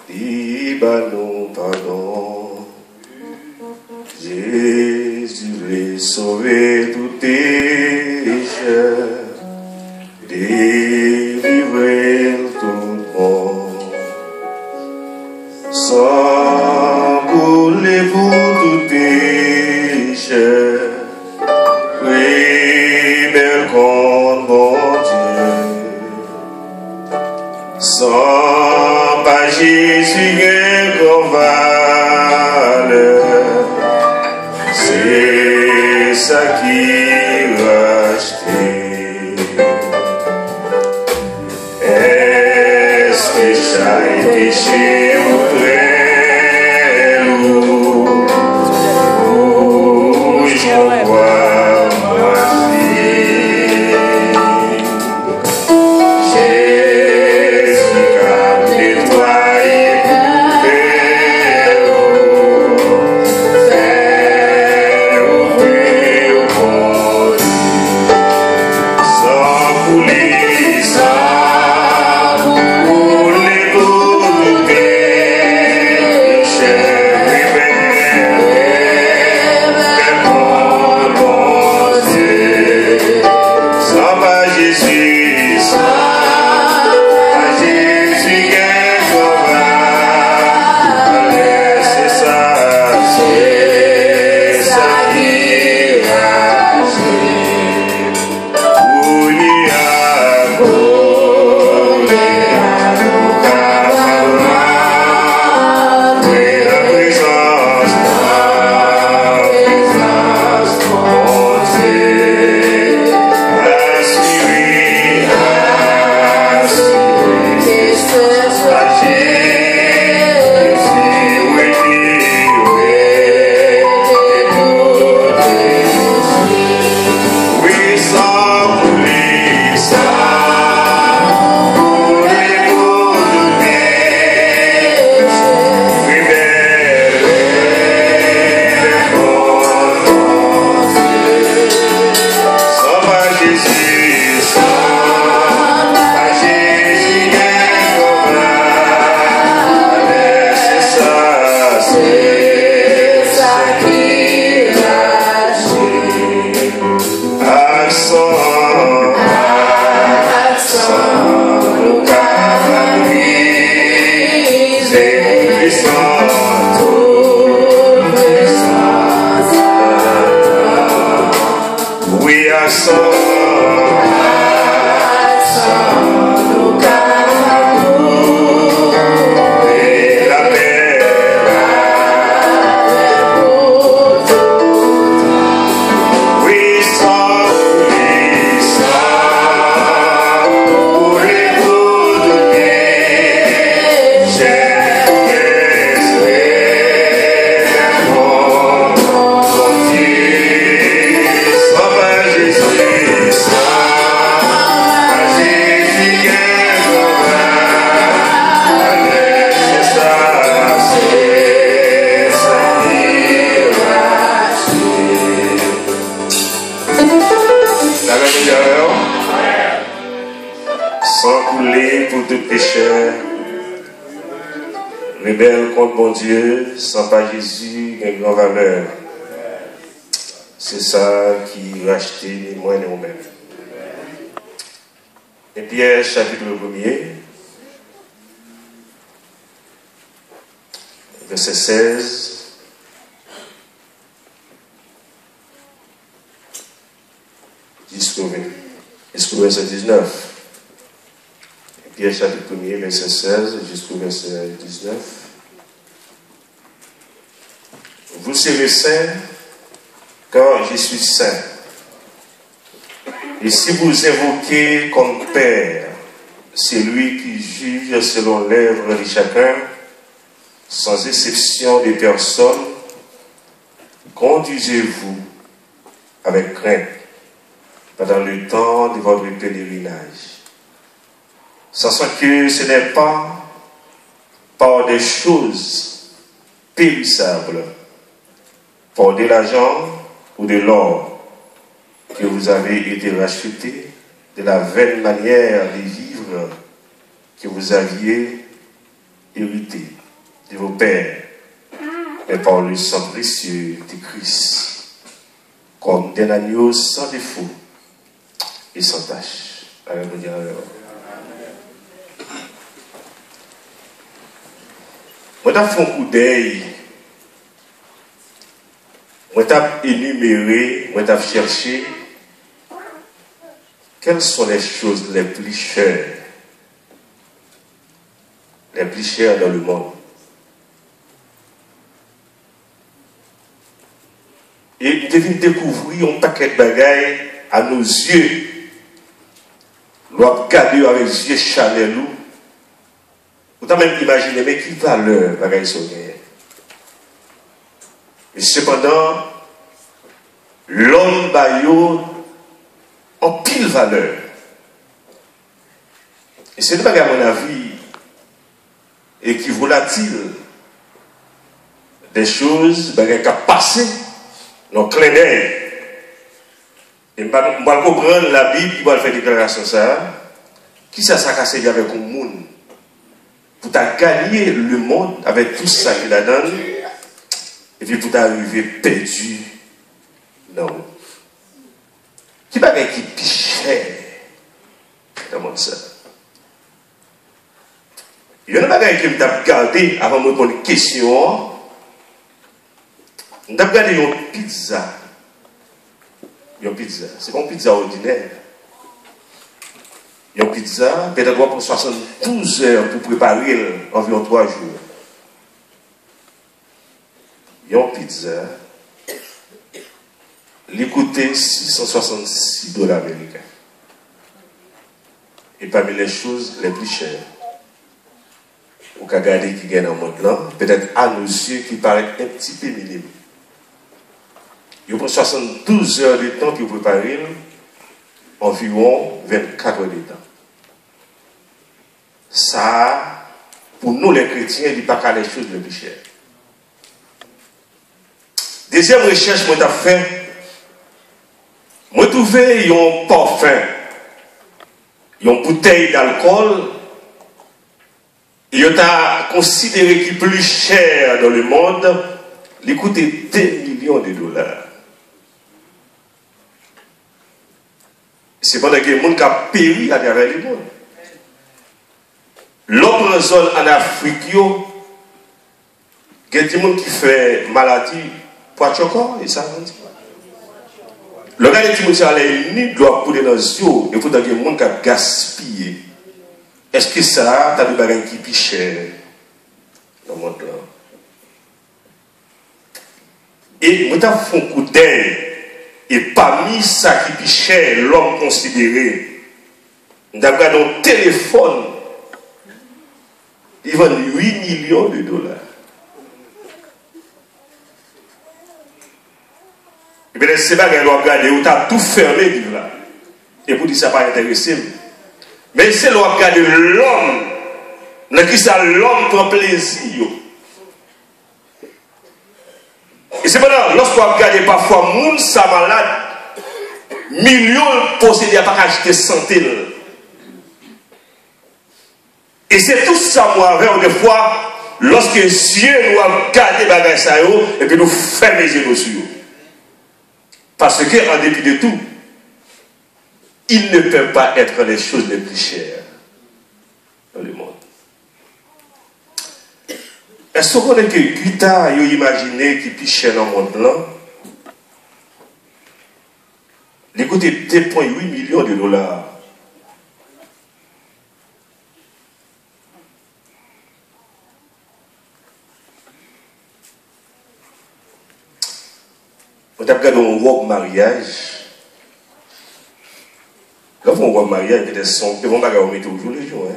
Dis-nous pardon. Jésus veut sauver tous pécheurs, délivrer tout le monde, sans couler pour tout pécheur. Oui, bel contre mon Dieu, sans pas Jésus qu'on valeur, c'est ça qui racheté. Est-ce que chaque péché vous près lourd, où je vois ma vie? Jésus a nettoyé tout fait ouvrir au monde, sans couler, sans couler pour tout péché, sans pas Jésus, sans pas Jésus qu'est sauveur, c'est ça qui agit. Ouli à la présence, mon Dieu, assuré, we are so sans couler pour tout pécheur, rebelle contre mon Dieu, sans pas Jésus, une grande valeur. C'est ça qui racheté moi et nous-mêmes. Et Pierre, chapitre 1er, verset 16. Jusqu'au verset 19. Pierre chapitre 1er, verset 16 jusqu'au verset 19. Vous serez saints, car je suis saint. Et si vous évoquez comme Père celui qui juge selon l'œuvre de chacun, sans exception des personnes, conduisez-vous avec crainte pendant le temps de votre pèlerinage. Sachant que ce n'est pas par des choses périssables, par de l'argent ou de l'or, que vous avez été rachetés de la vaine manière de vivre que vous aviez hérité de vos pères, mais par le sang précieux de Christ, comme d'un agneau sans défaut et sans tache. Alléluia. Moi, j'ai fait un coup d'œil, moi, j'ai énuméré, moi, j'ai cherché quelles sont les choses les plus chères dans le monde. Et nous devons découvrir un paquet de bagailles à nos yeux. Nous avons regardé avec les yeux chanelous. Vous avez même imaginé, mais qui valeur bagaille sont gagnées. Mais cependant, l'homme baillot en pile valeur. Et c'est pas à mon avis équivaut-il des choses qui ont passé dans le clin d'œil. Et on va comprendre la Bible qui va faire déclaration ça. Qui ça s'est cassé avec un monde pour gagner le monde avec tout ça qu'il a donné et puis pour arriver perdu dans le monde. Qui va qui pichait dans le monde ça? Il y a un bagage qui m'a regardé avant de me poser une question. Je me regardé une pizza. Une pizza. C'est pas une pizza ordinaire. Une pizza, peut-être pour 72 heures pour préparer environ 3 jours. Une pizza, elle coûtait $666 américains. Et parmi les choses les plus chères, ou qu'à garder qui gagne dans le monde là, peut-être à nos yeux qui paraît un petit peu minime. Il prend 72 heures de temps pour préparer environ 24 heures de temps. Ça, pour nous les chrétiens, il n'y a pas les choses les plus chères. Deuxième recherche que j'ai fait, j'ai trouvé un parfum, une bouteille d'alcool. Il a considéré qu'il est plus cher dans le monde, il coûtait $2 millions. C'est pendant que le monde a péri à travers le monde. L'autre zone en Afrique, il y a des gens qui font maladie pour chocolat, et ça on dit. Le gars qui dit qu'il doit couler dans les yeux, et pourtant il y a des gens qui ont gaspillé. Est-ce que ça, tu as des bagages qui sont plus chers dans le monde là? Et nous avons fait un coup d'œil, et parmi ça qui est plus cher, l'homme considéré, nous avons regardé un téléphone, il vend $8 millions. Et bien, c'est pas qu'on doit regarder, où tu as tout fermé, là. Et pour dire ça, pas intéressé. Mais c'est le regarder l'homme, qui ça l'homme prend plaisir. Et c'est maintenant, lorsqu'on regarde parfois, moun sa malade, millions possédés à pas acheter santé. Et c'est tout ça, moi, avec des fois, lorsque Dieu nous a gardé bagages ça, et puis nous fermons les yeux dessus. Parce qu'en dépit de tout, il ne peut pas être les choses les plus chères dans le monde. Est-ce qu'on est que Guita, vous imaginez qui est plus cher dans le monde là? Il coûte $2,8 millions. On a regardé un robe mariage. Quand on voit mariage, il y a des sons, on ne va pas mettre toujours les jours.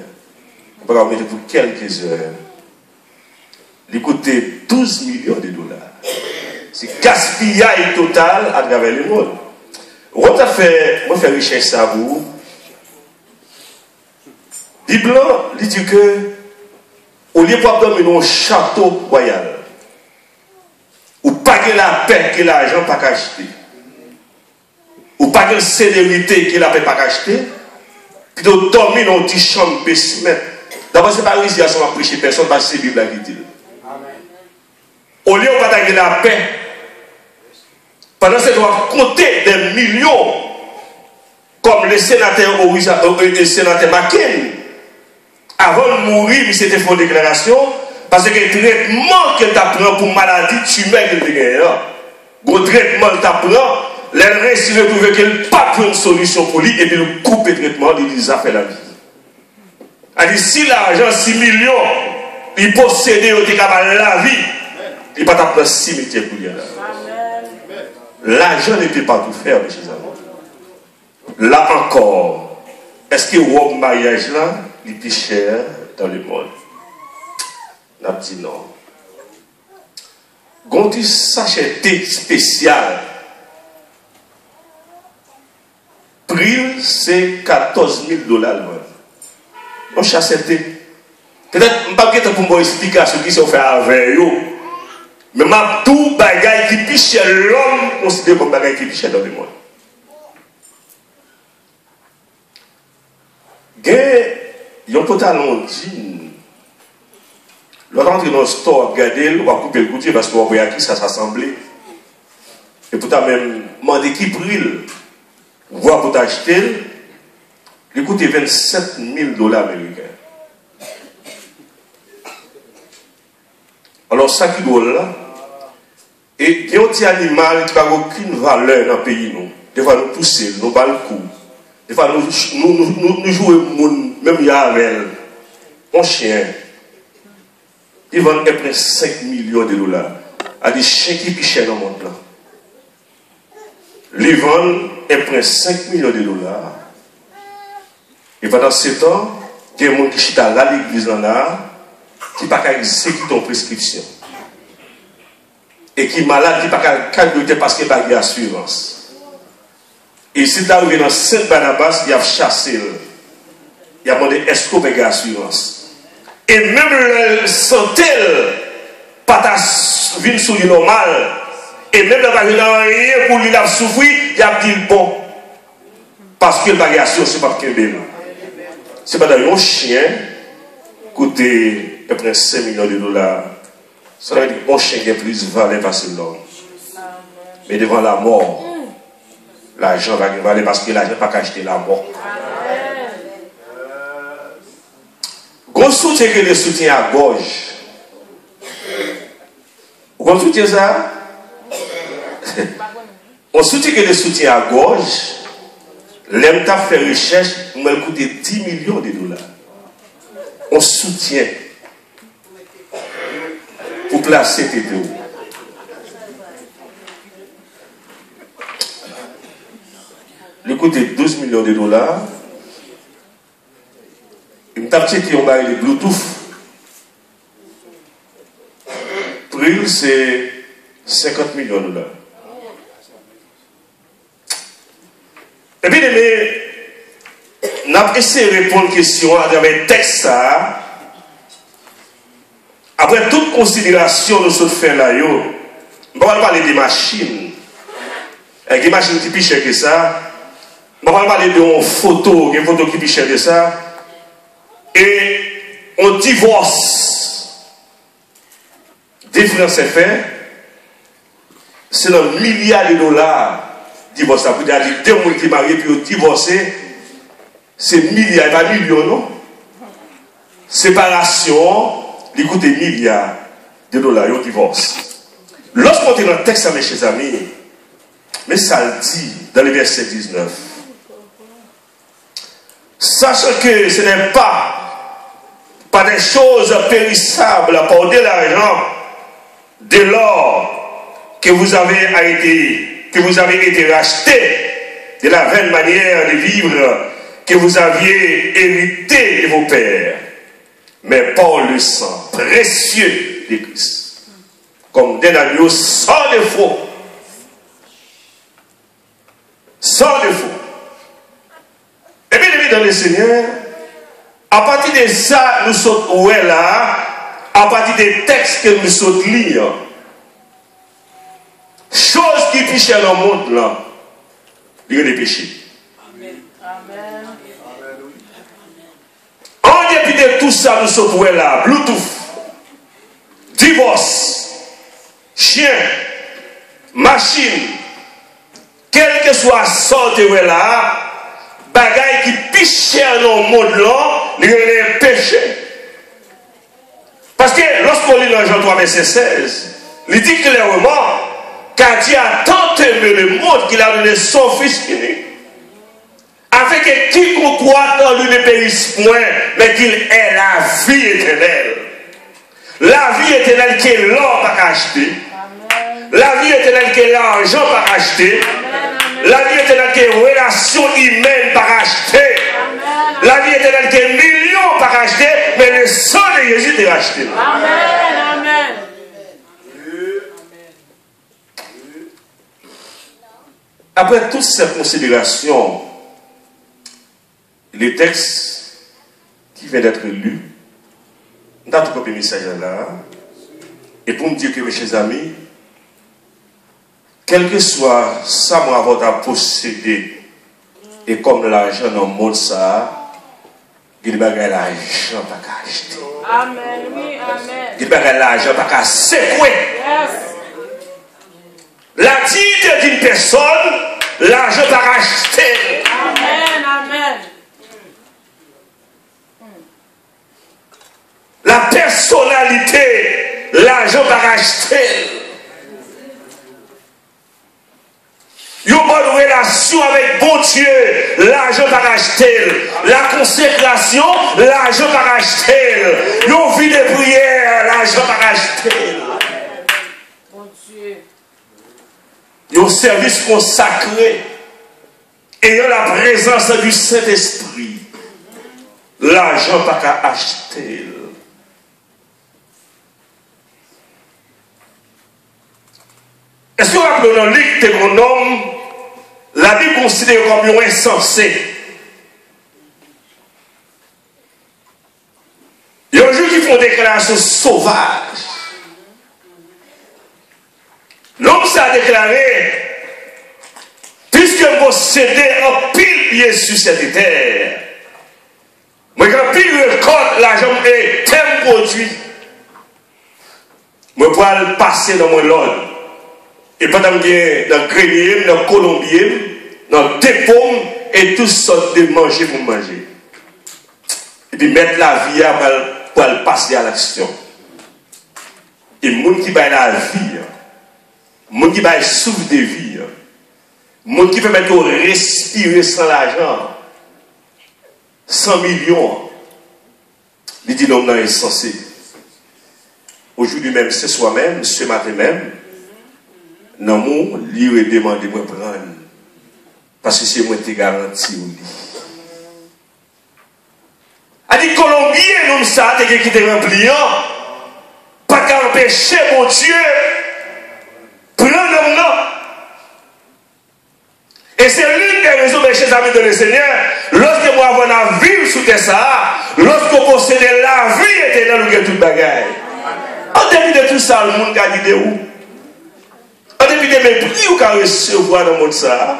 On va mettre pour quelques heures. Il coûtait $12 millions. C'est gaspillage total à travers le monde. On a fait, moi, faire recherche ça vous. La Bible, il dit que, au lieu de dormir un château royal, ou pas que la paix que l'argent pas acheter, ou pas que la célébrité que la paix pas acheter, puis de dormir dans une petite chambre basement, D'abord, ce n'est pas résiliation à prêcher personne, parce que c'est la Bible qui dit. Au lieu de partager la paix, pendant ce temps, compter des millions, comme le sénateur McCain, avant de mourir, il s'était fait une déclaration, parce que le traitement qu'il apprend pour maladie tumeur qu'il a, le traitement qu'il apprend, les récits ne trouvaient qu'il n'y a pas de solution pour lui, et puis il coupe le traitement, il dit ça fait la vie. Il dit si l'argent, 6 millions, il possédait au décabal la vie, il ne peut pas prendre cimetière pour lui. L'argent ne peut pas tout faire, mes chers amis. Là encore, est-ce que le mariage là, il est plus cher dans le monde? On a dit non. Quand tu sachet spécial, prix c'est 14 000 $. On chasse peut-être, je ne vais pas pour vous expliquer ce qui se fait avec eux. Mais ma tout bagaille qui piche l'homme considéré comme bagaille qui piche dans le monde. Il y a un pantalon jean. L'on rentre dans le store, regarder, on va couper le goutier parce qu'on voit à qui ça s'assemble. Et pour même demander qui brille, voir pour t'acheter, il coûte 27 000 $ américains. Alors, ça qui doit là, et il y a un petit animal qui n'a aucune valeur dans le pays. Des fois, nous poussons, nous battons le coup. Des fois, nous jouons, même il y a avec un chien. Ils vendent à peu 5 millions $. À des chiens qui pichent dans le monde là. Ils vendent à peu 5 millions $. Et pendant ce temps, il y a des gens qui sont à l'église là, qui ne peuvent pas exécuter ton prescription. Et qui sont malades, qui ne peuvent pas lutter parce qu'il n'y a pas d'assurance. Et si tu arrives dans Saint-Barnabas, il a chassé. Il a demandé est-ce qu'on peut assurance. Et même le santé, pas ta vie sur le normal. Et même le bagage rien pour lui souffrir, il a dit bon. Parce que le bagage assurance, ce n'est pas Kébé. Ce n'est pas un chien coûté à peu près 5 millions $. Ça veut dire qu'un chien qui est plus valeur parce que l'homme. Mais devant la mort, l'argent va valer parce que l'argent n'a pas acheter la mort. Gros soutien que le soutien à gorge. Vous soutien ça? On soutient que le soutien à gorge, l'aime ta fait recherche, m'a coûté 10 millions $. On soutient pour placer tes deux. Le coût est 12 millions $. Il m'a checké on va les Bluetooth. Prix c'est 50 millions $. Et puis, on a essayé de répondre aux questions à travers texte ça. Après toute considération de ce fait là, on va parler des machines. Avec des machines qui plus chères que ça. On va parler de photos, des photos qui plus chères que ça. Et on divorce. Des Français fait, c'est un milliard de $. Divorce, ça veut dire deux personnes qui sont mariées puis divorcées, c'est milliards, pas millions, non? Séparation, il coûte des milliards de $, au divorce. Lorsqu'on est dans le texte, mes chers amis, mais ça le dit dans le verset 19. Sachant que ce n'est pas des choses périssables à porter l'argent, dès lors que vous avez été racheté de la vaine manière de vivre que vous aviez hérité de vos pères, mais par le sang précieux de Christ, comme d'un agneau sans défaut. Sans défaut. Et bien, dans le Seigneur, à partir de ça, nous sommes où est là, à partir des textes que nous sommes lire. Chose qui piche dans le monde là, il y a des péchés. Amen. On dépit de tout ça, nous sommes là, Bluetooth, divorce, chien, machine, quel que soit sorte là, bagaille qui piche dans le monde là, il y a un péché. Parce que lorsqu'on lit dans Jean 3, verset 16, il dit clairement car Dieu a tant aimé le monde qu'il a donné son Fils unique, afin que quiconque croit en lui ne périsse point, mais qu'il ait la vie éternelle. La vie éternelle que l'or n'a pas acheter. La vie éternelle que l'argent n'a pas acheter. La vie éternelle que relation humaine par acheter. La vie éternelle que millions par acheter, mais le sang de Jésus est racheté. Amen, amen. Après toutes ces considérations, les textes qui viennent d'être lus, dans tout le message là, et pour me dire que mes chers amis, quel que soit ça, moi, avoir à posséder, et comme l'argent dans le monde, ça, il n'y a pas l'argent pas qu'à acheter. Amen, oui, amen. Il n'y a pas l'argent pas qu'à secouer. Yes. La dignité d'une personne, l'argent pas acheter. Amen, amen. La personnalité, l'argent pas acheter. Une bonne relation avec bon Dieu, l'argent va racheter. La consécration, l'argent va racheter. Une vie de prière, l'argent va racheter. Bon Dieu. Un service consacré, ayant la présence du Saint-Esprit, l'argent va acheter. Est-ce que vous rappelez dans le livre de Deutéronome, la Bible considère comme un insensé? Il y a un jour qui font des déclarations sauvages. L'homme s'est déclaré, puisque vous possédez un pile pied sur cette terre, moi quand pile récolte l'argent et thème produit, moi pour aller passer dans mon ordre. Et pendant que je dans le grenier, dans le colombier, dans le dépôt, et toutes sortes de manger pour manger. Et puis mettre la vie pour passer à l'action. Et les gens qui baillent la vie, les gens qui baillent souffle de vie, les gens qui peuvent mettre respirer sans l'argent, 100 millions, il dit l'homme est insensé. Aujourd'hui même, c'est soi-même, ce matin même, non, moi, lui, demandé moi prendre. Parce que c'est moi qui garanti. A dit Colombien, nous ça, qui était rempli. Pas qu'à empêcher mon Dieu. Prendre l'homme là. Et c'est l'une des raisons, mes chers amis de le Seigneur, lorsque moi avons la vie sous tes ça, lorsque vous possédez la vie éternelle, vous avez toute bagaille. En dépit de tout ça, le monde a dit de où? En dépit de mes prix ou qu'à recevoir dans le monde ça,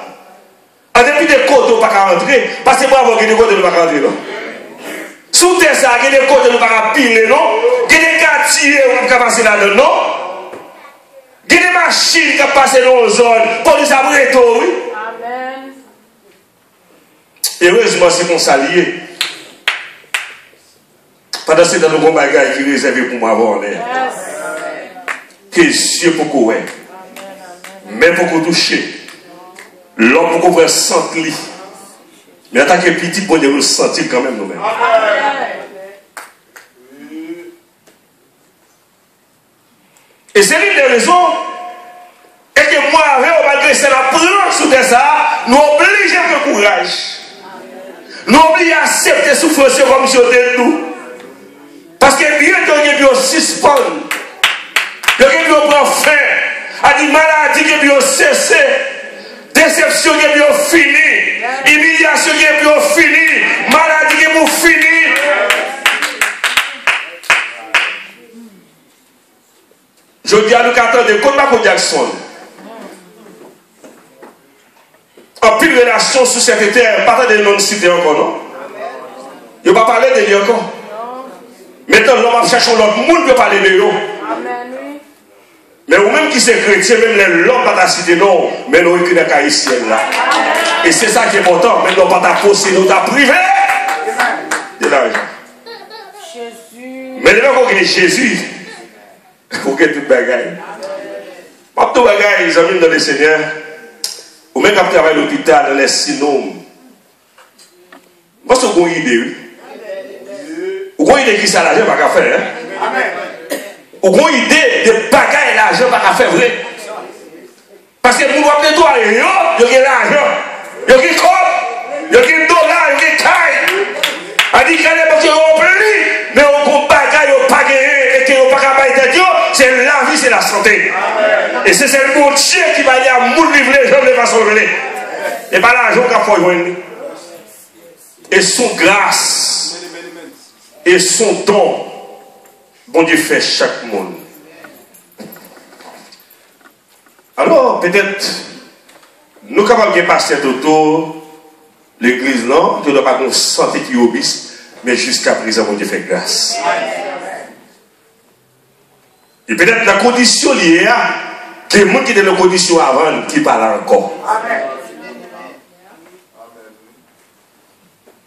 en dépit de côtés ou pas qu'à rentrer, parce que moi avant que des côtés ou pas qu'à rentrer, non? Sous terre ça, il y a des côtés ou pas qu'à piler, non? Il y a des quartiers ou pas qu'à passer là-dedans, non? Il y a des machines qui passent dans les zones, pour les abrités, oui? Amen. Heureusement, c'est qu'on s'allie. Pendant ce temps, nous avons un bagage qui est réservé pour moi avant, Yes. que Dieu pour courir. Mais pour qu'on touche, l'homme pour qu'on voit sentir. Mais en tant que petit, pour nous sentir quand même nous-mêmes. Et c'est l'une des raisons, et que moi, malgré ça, la prendre sous ça, nous obligeons le courage. Nous obligeons à accepter souffrance comme si on était nous. Parce que bien que nous suspendons, que nous prenons fin. A dit maladie qui est cessé, déception qui est finie, humiliation qui est finie, maladie qui est finie. Je dis à nous qu'attendez, comme Michael Jackson, en pile relation sous cette terre, pas de non cité encore, non? Il ne va pas parler de lui encore. Maintenant, l'homme a cherché l'autre monde pour parler de eux. Amen, oui. Mais ou même qui sont chrétiens, même l'homme pas ta cité, non, mais nous qui est haïtien là. Et c'est ça qui est important, mais nous pas ta posséder, nous ta privé de l'argent. Jésus. Mais là, quand il est Jésus, il y a toute bagaille. Pas tout bagaille, les amis dans le Seigneur, ou même quand tu travailles à l'hôpital, dans les synonymes. Moi, c'est une idée, oui. Ou une idée qui ça l'argent pas qu'à faire, hein? Ou une idée de bagaille l'argent pas qu'à faire vrai. Parce que nous avons toi, il y a l'argent, il y a des corps, il y a des dollars, il y a des cailles. On dit qu'il y a des gens qui ont pris, mais on bagaille, on pas gagné, et qu'on pas capable de Dieu, c'est la vie, c'est la santé. Et c'est le bon Dieu qui va dire à moun livrer, je ne vais pas sauver. Et pas l'argent qu'il faut joindre. Et son grâce, et son don, bon Dieu fait chaque monde. Alors, peut-être, nous sommes capables de passer autour l'église, non, tu ne dois pas qu'on santé qui obéisse, mais jusqu'à présent, bon Dieu fait grâce. Et peut-être la condition liée à, que les gens qui étaient dans la condition avant, qui parlent encore.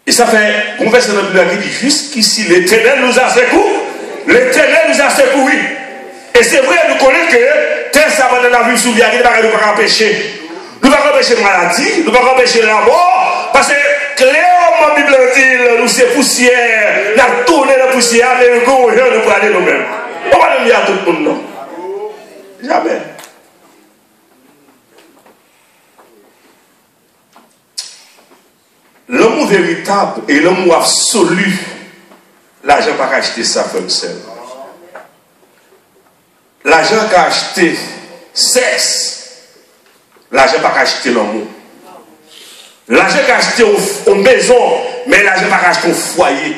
Et ça fait, on verset dans la Bible qui dit, jusqu'ici, l'Éternel nous a secouru. L'Éternel nous a secouru. Et c'est vrai, nous connaissons que, tel savant dans la vie sous bien, nous ne pouvons pas empêcher. Nous ne pouvons pas empêcher la maladie, nous ne pouvons pas empêcher la mort, parce que clairement, la Bible dit, nous c'est poussière, nous avons tourné la poussière, mais nous pouvons aller nous-mêmes. On va le dire à tout le monde, non? Jamais. L'homme véritable et l'homme absolu, l'argent n'a pas acheté ça comme seul. L'argent qui a acheté sexe, l'argent n'a pas acheté l'amour. L'argent qui a acheté une maison, mais l'argent n'a pas acheté un foyer.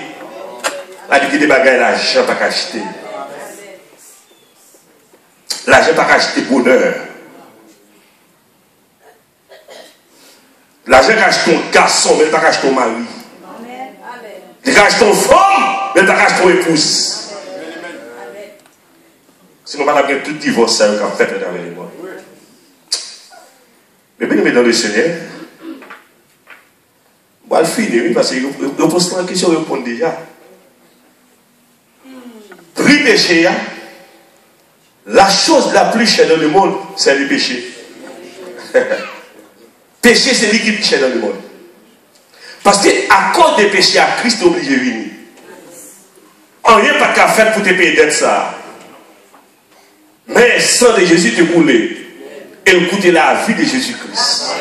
La vie qui débagaille, l'argent n'a pas acheté. L'argent n'a pas acheté bonheur. L'argent n'a pas acheté un garçon, mais n'a pas acheté un mari. Il n'a pas acheté une femme, mais n'a pas acheté une épouse. Sinon, on va avoir tout divorce ça qu'on fait avec les mois. Mais bien aimé dans le Seigneur, on va le finir parce que je pose la question, je réponds déjà. Prix péché, la chose la plus chère dans le monde, c'est le péché. Péché, c'est lui qui est plus cher dans le monde. Parce qu'à cause des péchés, à Christ est obligé de venir. On n'a pas qu'à faire pour te payer d'être ça. Mais le sang de Jésus te coulait. Et il coûtait la vie de Jésus-Christ.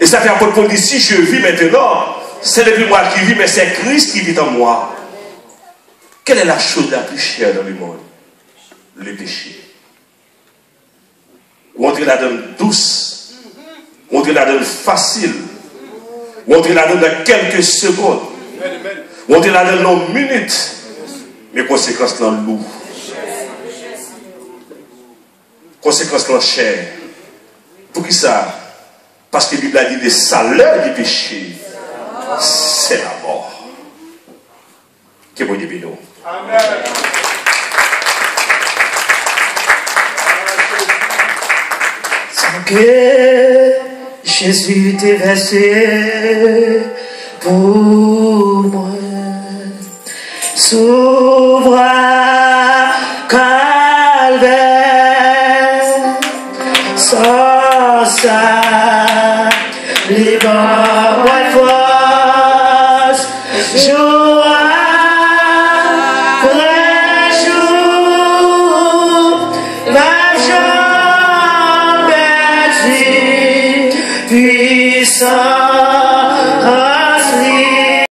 Et ça fait un peu de dire, si je vis maintenant, c'est depuis moi qui vis, mais c'est Christ qui vit en moi. Quelle est la chose la plus chère dans le monde? Le péché. Ou on te la donne douce, ou on te la donne facile, ou on te la donne dans quelques secondes, ou on te la donne dans minutes, mais conséquences dans l'eau. Conséquences dans chair. Pour qui ça? Parce que la Bible a dit le salaire du péché, c'est la mort. Que bon Dieu bénisse. Amen. Sans que Jésus t'ait versé pour moi, s'ouvre calvaire, sans ça, libre force, jour après jour, ma jambe est puissant.